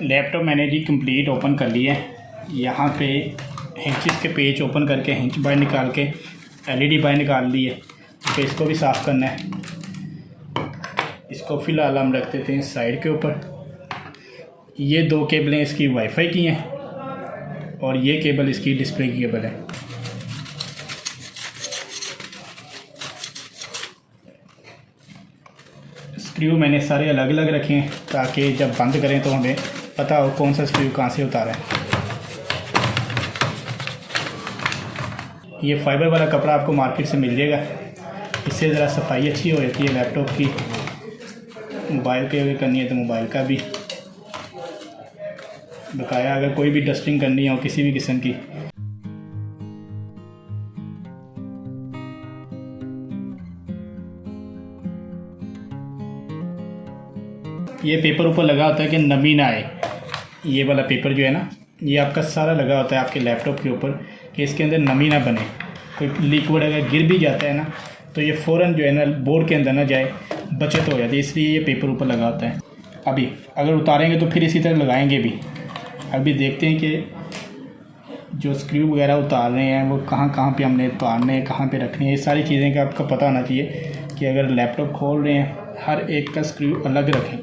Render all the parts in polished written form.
Laptop मैंने जी complete open कर लिया है। यहाँ पे हिंचेस के पेज ओपन करके हिंच बाहर निकाल के एलईडी बाहर निकाल ली है। तो इसको भी साफ़ करना है। इसको फ़िलहाल हम रख देते हैं साइड के ऊपर। ये दो केबलें इसकी वाईफाई की हैं और ये केबल इसकी डिस्प्ले की केबल है। स्क्रू मैंने सारे अलग अलग रखे हैं ताकि जब बंद करें तो हमें पता हो कौन सा स्क्रू कहाँ से उतारा है। ये फाइबर वाला कपड़ा आपको मार्केट से मिल जाएगा। इससे ज़रा सफाई अच्छी हो जाती है लैपटॉप की। मोबाइल पे अगर करनी है तो मोबाइल का भी बकाया, अगर कोई भी डस्टिंग करनी हो किसी भी किस्म की। ये पेपर ऊपर लगा होता है कि नमी ना आए। ये वाला पेपर जो है ना, ये आपका सारा लगा होता है आपके लैपटॉप के ऊपर कि इसके अंदर नमी ना बने। कोई लिक्विड अगर गिर भी जाता है ना तो ये फ़ौरन जो है ना बोर्ड के अंदर ना जाए, बचत हो जाती है। इसलिए ये पेपर ऊपर लगा होता है। अभी अगर उतारेंगे तो फिर इसी तरह लगाएंगे भी। अभी देखते हैं कि जो स्क्रू वगैरह उतार रहे हैं वो कहाँ कहाँ पे हमने उतारने हैं, कहाँ पे रखनी है। ये सारी चीज़ें का आपको पता होना चाहिए कि अगर लैपटॉप खोल रहे हैं हर एक का स्क्रू अलग रखें।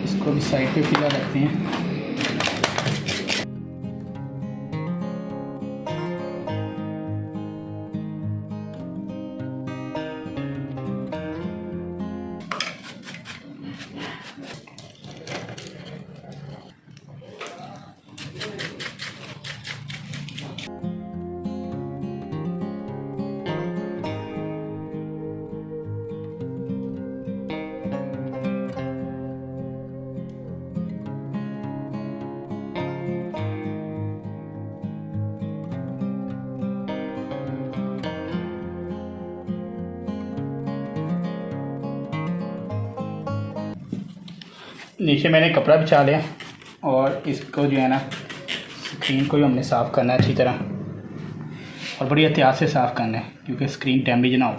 इसको भी साइड पे फिलहाल रखते हैं। नीचे मैंने कपड़ा बिछा लिया और इसको जो है ना स्क्रीन को भी हमने साफ़ करना है अच्छी तरह और बड़ी एहतियात से साफ़ करना है क्योंकि स्क्रीन डैमेज ना हो।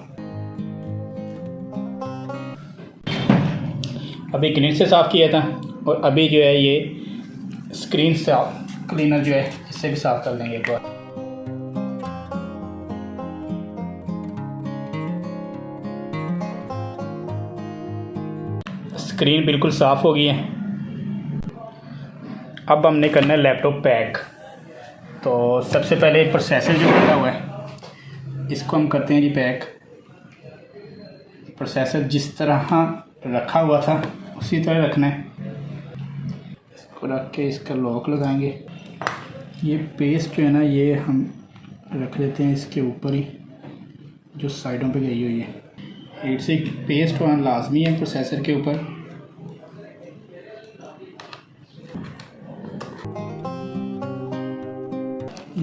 अभी ग्रिड से साफ़ किया था और अभी जो है ये स्क्रीन साफ क्लीनर जो है इससे भी साफ़ कर लेंगे एक बार। स्क्रीन बिल्कुल साफ़ हो गई है। अब हमने करना है लैपटॉप पैक। तो सबसे पहले प्रोसेसर जो लगा हुआ है इसको हम करते हैं जी पैक। प्रोसेसर जिस तरह रखा हुआ था उसी तरह रखना है। इसको रख के इसका लॉक लगाएंगे। ये पेस्ट जो है ना ये हम रख देते हैं इसके ऊपर ही जो साइडों पे गई हुई है। हीट से पेस्ट होना लाजमी है प्रोसेसर के ऊपर।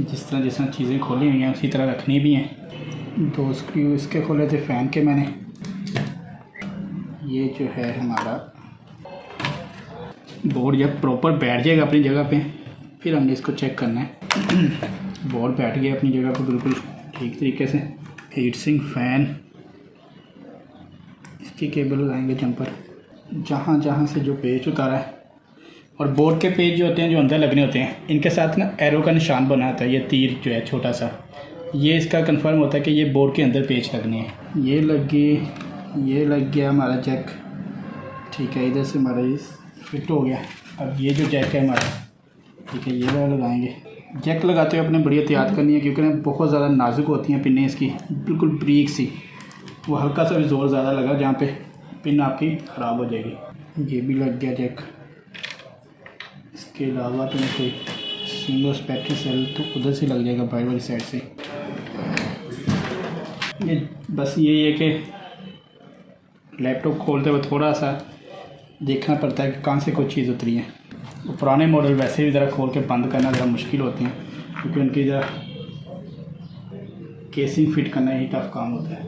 जिस तरह चीज़ें खोली हुई हैं उसी तरह रखनी भी हैं। दो स्क्रू इसके खोले थे फ़ैन के मैंने। ये जो है हमारा बोर्ड जब प्रॉपर बैठ जाएगा अपनी जगह पे फिर हमने इसको चेक करना है। बोर्ड बैठ गया अपनी जगह पर बिल्कुल ठीक तरीके से। हीट सिंक फ़ैन इसकी केबल लगाएंगे जंपर। जहाँ जहाँ से जो पेच उतारा है और बोर्ड के पेज जो होते हैं, जो अंदर लगने होते हैं, इनके साथ ना एरो का निशान बना होता है, ये तीर जो है छोटा सा, ये इसका कंफर्म होता है कि ये बोर्ड के अंदर पेज लगने हैं। ये लग गया हमारा जैक, ठीक है, इधर से हमारा ये फिट हो गया। अब ये जो जैक है हमारा, ठीक है, ये वाला लगाएंगे। जैक लगाते हुए अपने बड़ी एहतियात करनी है, क्योंकि ना बहुत ज़्यादा नाजुक होती हैं पिनें इसकी, बिल्कुल ब्रीक सी, वो हल्का सा भी ज़ोर ज़्यादा लगा जहाँ पे पिन आपकी ख़राब हो जाएगी। ये भी लग गया जैक। इसके अलावा तो कोई सिंगल बैटरी सेल तो उधर से लग जाएगा, बाहर वाली साइड से। ये बस यही है कि लैपटॉप खोलते हुए थोड़ा सा देखना पड़ता है कि कहाँ से कोई चीज़ उतरी है। तो पुराने मॉडल वैसे भी ज़रा खोल के बंद करना ज़रा मुश्किल होती हैं, क्योंकि उनकी ज़रा केसिंग फिट करना ही टफ काम होता है।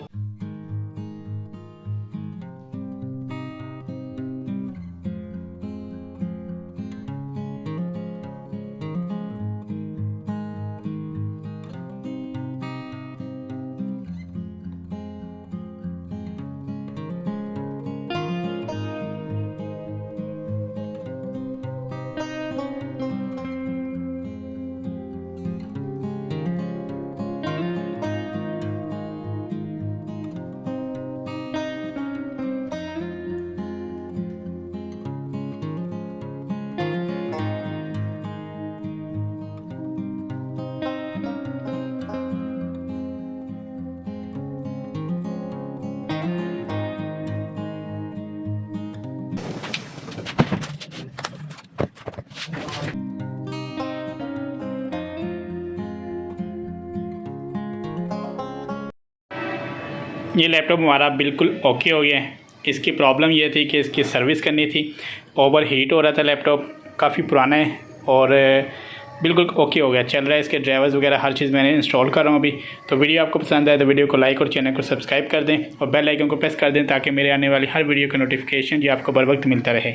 ये लैपटॉप हमारा बिल्कुल ओके हो गया है। इसकी प्रॉब्लम ये थी कि इसकी सर्विस करनी थी, ओवर हीट हो रहा था लैपटॉप, काफ़ी पुराना है और बिल्कुल ओके हो गया, चल रहा है। इसके ड्राइवर्स वगैरह हर चीज़ मैंने इंस्टॉल कर रहा हूँ अभी। तो वीडियो आपको पसंद आए तो वीडियो को लाइक और चैनल को सब्सक्राइब कर दें और बेल आइकन को प्रेस कर दें, ताकि मेरे आने वाली हर वीडियो का नोटिफिकेशन जो आपको बर वक्त मिलता रहे।